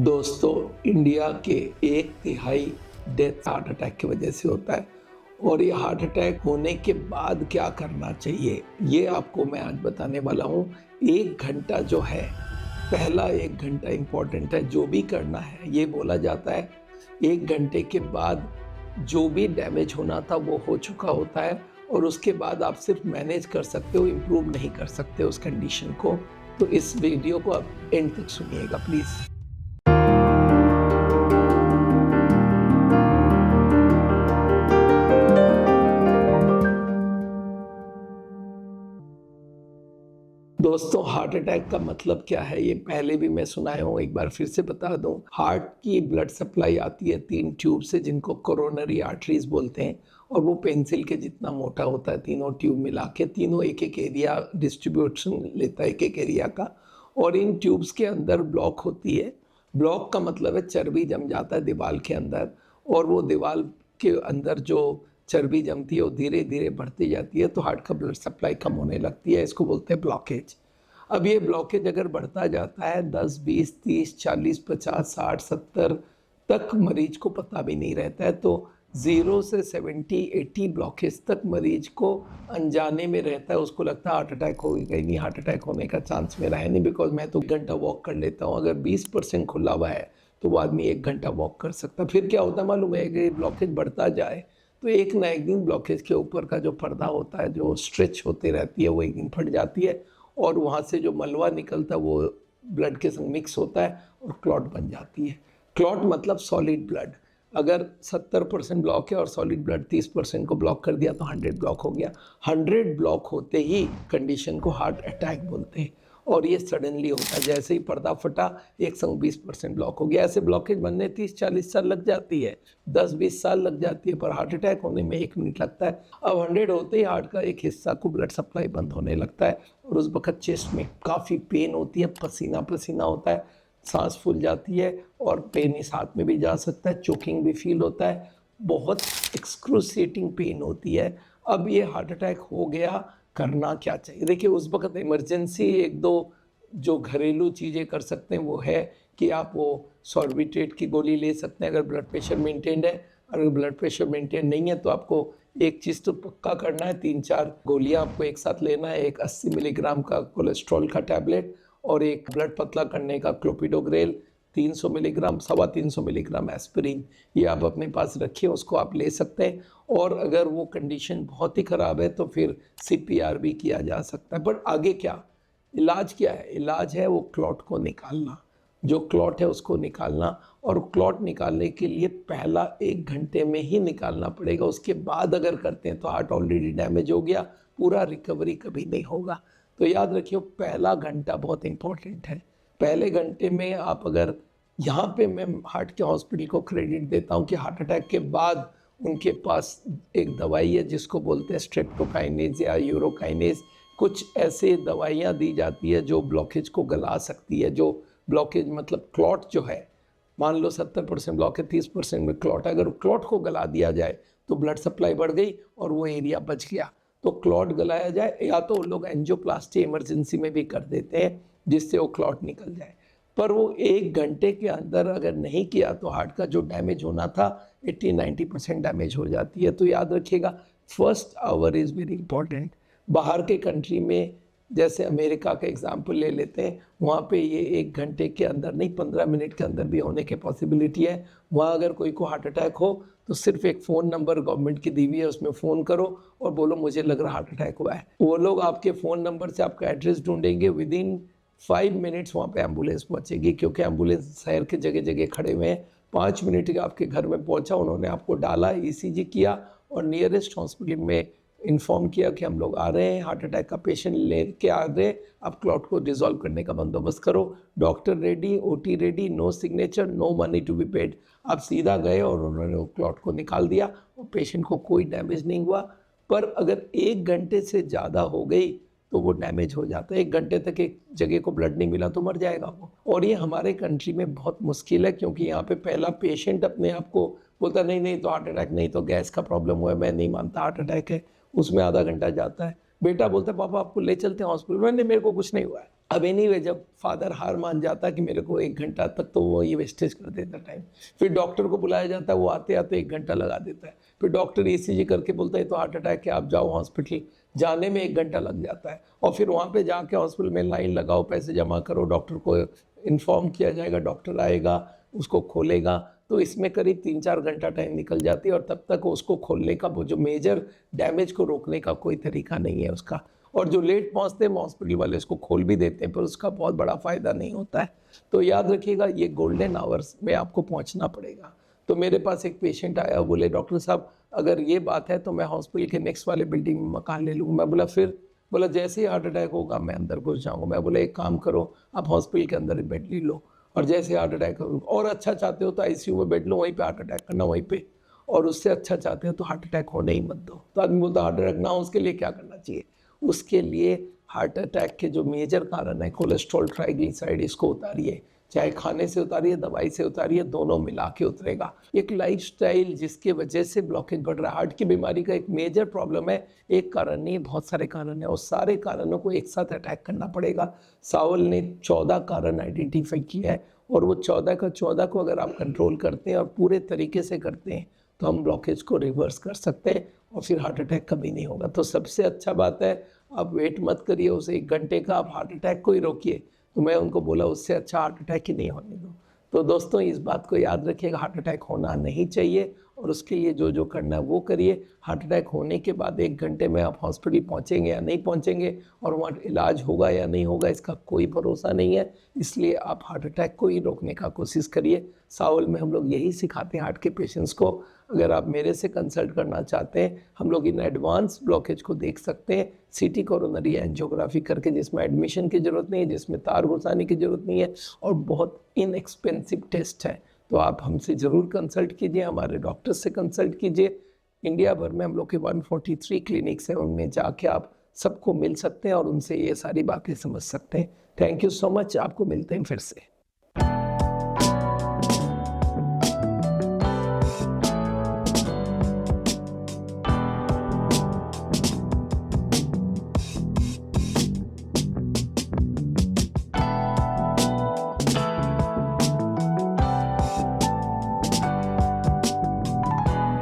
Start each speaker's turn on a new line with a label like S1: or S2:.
S1: दोस्तों, इंडिया के 1/3 death heart attack की वजह से होता है और ये हार्ट अटैक होने के बाद क्या करना चाहिए, ये आपको मैं आज बताने वाला हूँ। 1 घंटा जो है, पहला 1 घंटा इम्पॉर्टेंट है। जो भी करना है, ये बोला जाता है 1 घंटे के बाद जो भी डैमेज होना था वो हो चुका होता है और उसके बाद आप सिर्फ मैनेज कर सकते हो, इम्प्रूव नहीं कर सकते उस कंडीशन को। तो इस वीडियो को आप एंड तक सुनिएगा प्लीज़। दोस्तों, हार्ट अटैक का मतलब क्या है, ये पहले भी मैं सुनाया हूँ, एक बार फिर से बता दूं। हार्ट की ब्लड सप्लाई आती है 3 ट्यूब से, जिनको कोरोनरी आर्टरीज बोलते हैं, और वो पेंसिल के जितना मोटा होता है। तीनों ट्यूब मिला के तीनों एक एक एरिया डिस्ट्रीब्यूशन लेता है, एक एक एरिया का। और इन ट्यूब्स के अंदर ब्लॉक होती है। ब्लॉक का मतलब है चर्बी जम जाता है दीवार के अंदर, और वो दीवार के अंदर जो चर्बी जमती है वो धीरे धीरे बढ़ती जाती है, तो हार्ट का ब्लड सप्लाई कम होने लगती है। इसको बोलते हैं ब्लॉकेज। अब ये ब्लॉकेज अगर बढ़ता जाता है 10, 20, 30, 40, 50, 60, 70 तक, मरीज को पता भी नहीं रहता है। तो 0 से 70, 80 ब्लॉकेज तक मरीज को अनजाने में रहता है। उसको लगता है हार्ट अटैक हो गई, नहीं हार्ट अटैक होने का चांस मेरा है नहीं, बिकॉज मैं तो 1 घंटा वॉक कर लेता हूँ। अगर 20% खुला हुआ है तो वो आदमी 1 घंटा वॉक कर सकता है। फिर क्या होता है मालूम है, अगर ब्लॉकेज बढ़ता जाए तो एक ना एक दिन ब्लॉकेज के ऊपर का जो पर्दा होता है, जो स्ट्रेच होती रहती है, वो एक दिन फट जाती है और वहाँ से जो मलबा निकलता है वो ब्लड के संग मिक्स होता है और क्लॉट बन जाती है। क्लॉट मतलब सॉलिड ब्लड। अगर 70% ब्लॉक है और सॉलिड ब्लड 30% को ब्लॉक कर दिया तो 100 ब्लॉक हो गया। 100 ब्लॉक होते ही कंडीशन को हार्ट अटैक बोलते हैं। और ये सडनली होता है, जैसे ही पर्दा फटा एक संग 20% ब्लॉक हो गया। ऐसे ब्लॉकेज बनने 30-40 साल लग जाती है, 10-20 साल लग जाती है, पर हार्ट अटैक होने में 1 मिनट लगता है। अब 100 होते ही हार्ट का एक हिस्सा को ब्लड सप्लाई बंद होने लगता है और उस वक्त चेस्ट में काफ़ी पेन होती है, पसीना पसीना होता है, सांस फूल जाती है और पेन इस हाथ में भी जा सकता है, चोकिंग भी फील होता है, बहुत एक्सक्रूसिएटिंग पेन होती है। अब ये हार्ट अटैक हो गया, करना क्या चाहिए? देखिए, उस वक्त इमरजेंसी 1-2 जो घरेलू चीज़ें कर सकते हैं वो है कि आप वो सॉर्बिट्रेट की गोली ले सकते हैं अगर ब्लड प्रेशर मेंटेन है। अगर ब्लड प्रेशर मेंटेन नहीं है तो आपको एक चीज़ तो पक्का करना है, 3-4 गोलियां आपको एक साथ लेना है। एक 80 मिलीग्राम का कोलेस्ट्रॉल का टैबलेट और एक ब्लड पतला करने का क्लोपिडोग्रेल, 300 मिलीग्राम, 350 मिलीग्राम एस्पिरिन, ये आप अपने पास रखिए, उसको आप ले सकते हैं। और अगर वो कंडीशन बहुत ही ख़राब है तो फिर CPR भी किया जा सकता है। पर आगे क्या इलाज, क्या है? इलाज है वो क्लॉट को निकालना, जो क्लॉट है उसको निकालना। और क्लॉट निकालने के लिए पहला 1 घंटे में ही निकालना पड़ेगा। उसके बाद अगर करते हैं तो हार्ट ऑलरेडी डैमेज हो गया, पूरा रिकवरी कभी नहीं होगा। तो याद रखिए, पहला घंटा बहुत इंपॉर्टेंट है। पहले घंटे में आप अगर, यहाँ पे मैं हार्ट के हॉस्पिटल को क्रेडिट देता हूँ कि हार्ट अटैक के बाद उनके पास एक दवाई है जिसको बोलते हैं स्ट्रेप्टोकाइनेज या यूरोकाइनेज। कुछ ऐसे दवाइयाँ दी जाती है जो ब्लॉकेज को गला सकती है। जो ब्लॉकेज मतलब क्लॉट जो है, मान लो 70% ब्लॉक है, 30% में क्लॉट है, अगर क्लॉट को गला दिया जाए तो ब्लड सप्लाई बढ़ गई और वो एरिया बच गया। तो क्लॉट गलाया जाए, या तो लोग एंजियोप्लास्टी इमरजेंसी में भी कर देते हैं जिससे वो क्लॉट निकल जाए। पर वो 1 घंटे के अंदर अगर नहीं किया तो हार्ट का जो डैमेज होना था 80-90% डैमेज हो जाती है। तो याद रखिएगा, first hour is very important. बाहर के कंट्री में, जैसे अमेरिका का एग्जाम्पल ले लेते हैं, वहाँ पे ये 1 घंटे के अंदर नहीं, 15 मिनट के अंदर भी होने की पॉसिबिलिटी है। वहाँ अगर कोई को हार्ट अटैक हो तो सिर्फ एक फ़ोन नंबर गवर्नमेंट की दी हुई है, उसमें फ़ोन करो और बोलो मुझे लग रहा हार्ट अटैक हुआ है। वो लोग आपके फ़ोन नंबर से आपका एड्रेस ढूंढेंगे, विदिन 5 मिनट्स वहाँ पे एम्बुलेंस पहुँचेगी, क्योंकि एम्बुलेंस शहर के जगह जगह खड़े हुए हैं। 5 मिनट के आपके घर में पहुँचा, उन्होंने आपको डाला, ECG किया और नियरेस्ट हॉस्पिटल में इन्फॉर्म किया कि हम लोग आ रहे हैं, हार्ट अटैक का पेशेंट लेके आ रहे हैं, आप क्लॉट को डिसॉल्व करने का बंदोबस्त करो। Doctor ready, OT ready, no signature, no money to be paid. आप सीधा गए और उन्होंने वो क्लॉट को निकाल दिया और पेशेंट को कोई डैमेज नहीं हुआ। पर अगर 1 घंटे से ज़्यादा हो गई तो वो डैमेज हो जाता है। 1 घंटे तक एक जगह को ब्लड नहीं मिला तो मर जाएगा वो। और ये हमारे कंट्री में बहुत मुश्किल है, क्योंकि यहाँ पे पहला पेशेंट अपने आप को बोलता नहीं नहीं तो हार्ट अटैक नहीं, तो गैस का प्रॉब्लम हुआ है, मैं नहीं मानता हार्ट अटैक है। उसमें आधा घंटा जाता है। बेटा बोलता है पापा आपको ले चलते हैं हॉस्पिटल में, नहीं मेरे को कुछ नहीं हुआ है। अब एनीवे जब फादर हार मान जाता कि मेरे को 1 घंटा तक, तो वो ये वेस्टेज कर देता टाइम। फिर डॉक्टर को बुलाया जाता है, वो आते आते 1 घंटा लगा देता है। फिर डॉक्टर ECG करके बोलता है तो हार्ट अटैक है, आप जाओ हॉस्पिटल। जाने में 1 घंटा लग जाता है और फिर वहाँ पे जाके हॉस्पिटल में लाइन लगाओ, पैसे जमा करो, डॉक्टर को इन्फॉर्म किया जाएगा, डॉक्टर आएगा, उसको खोलेगा। तो इसमें करीब 3-4 घंटा टाइम निकल जाती है और तब तक उसको खोलने का, वो जो मेजर डैमेज को रोकने का कोई तरीका नहीं है उसका। और जो लेट पहुंचते हैं हॉस्पिटल वाले उसको खोल भी देते हैं, पर उसका बहुत बड़ा फ़ायदा नहीं होता है। तो याद रखिएगा, ये गोल्डन आवर्स में आपको पहुंचना पड़ेगा। तो मेरे पास एक पेशेंट आया, बोले डॉक्टर साहब अगर ये बात है तो मैं हॉस्पिटल के नेक्स्ट वाले बिल्डिंग में मकान ले लूँ। मैं बोला फिर? बोला जैसे ही हार्ट अटैक होगा मैं अंदर घुस जाऊँगा। मैं बोला एक काम करो, आप हॉस्पिटल के अंदर बेड ले लो, और जैसे हार्ट अटैक और अच्छा चाहते हो तो ICU में बेड लो, वहीं पे हार्ट अटैक करना वहीं पे, और उससे अच्छा चाहते हो तो हार्ट अटैक होने ही मत दो। तो आदमी बोलता हार्ट अटैक ना हो उसके लिए क्या करना चाहिए? उसके लिए हार्ट अटैक के जो मेजर कारण है, कोलेस्ट्रॉल, ट्राइग्लिसराइड, इसको उतारिए। चाहे खाने से उतारिए, दवाई से उतारिए, दोनों मिला के उतरेगा। एक लाइफस्टाइल जिसके वजह से ब्लॉकेज बढ़ रहा है। हार्ट की बीमारी का एक मेजर प्रॉब्लम है, एक कारण नहीं, बहुत सारे कारण है, और सारे कारणों को एक साथ अटैक करना पड़ेगा। सावल ने 14 कारण आइडेंटिफाई किया है, और वो 14 का 14 को अगर आप कंट्रोल करते हैं और पूरे तरीके से करते हैं तो हम ब्लॉकेज को रिवर्स कर सकते हैं और फिर हार्ट अटैक कभी नहीं होगा। तो सबसे अच्छा बात है, आप वेट मत करिए उसे 1 घंटे का, आप हार्ट अटैक को ही रोकिए। तो मैं उनको बोला उससे अच्छा हार्ट अटैक ही नहीं होने दो। तो दोस्तों इस बात को याद रखिएगा, हार्ट अटैक होना नहीं चाहिए, और उसके लिए जो जो करना है वो करिए। हार्ट अटैक होने के बाद 1 घंटे में आप हॉस्पिटल पहुंचेंगे या नहीं पहुंचेंगे, और वहाँ इलाज होगा या नहीं होगा, इसका कोई भरोसा नहीं है। इसलिए आप हार्ट अटैक को ही रोकने का कोशिश करिए। सावल में हम लोग यही सिखाते हैं हार्ट के पेशेंट्स को। अगर आप मेरे से कंसल्ट करना चाहते हैं, हम लोग इन एडवांस ब्लॉकेज को देख सकते हैं CT कोरोनरी एंजियोग्राफी करके, जिसमें एडमिशन की ज़रूरत नहीं है, जिसमें तार घुसाने की ज़रूरत नहीं है, और बहुत इनएक्सपेंसिव टेस्ट है। तो आप हमसे ज़रूर कंसल्ट कीजिए, हमारे डॉक्टर से कंसल्ट कीजिए। इंडिया भर में हम लोग के 143 क्लिनिक्स हैं, उनमें जाके आप सबको मिल सकते हैं और उनसे ये सारी बातें समझ सकते हैं। थैंक यू सो मच, आपको मिलते हैं फिर से।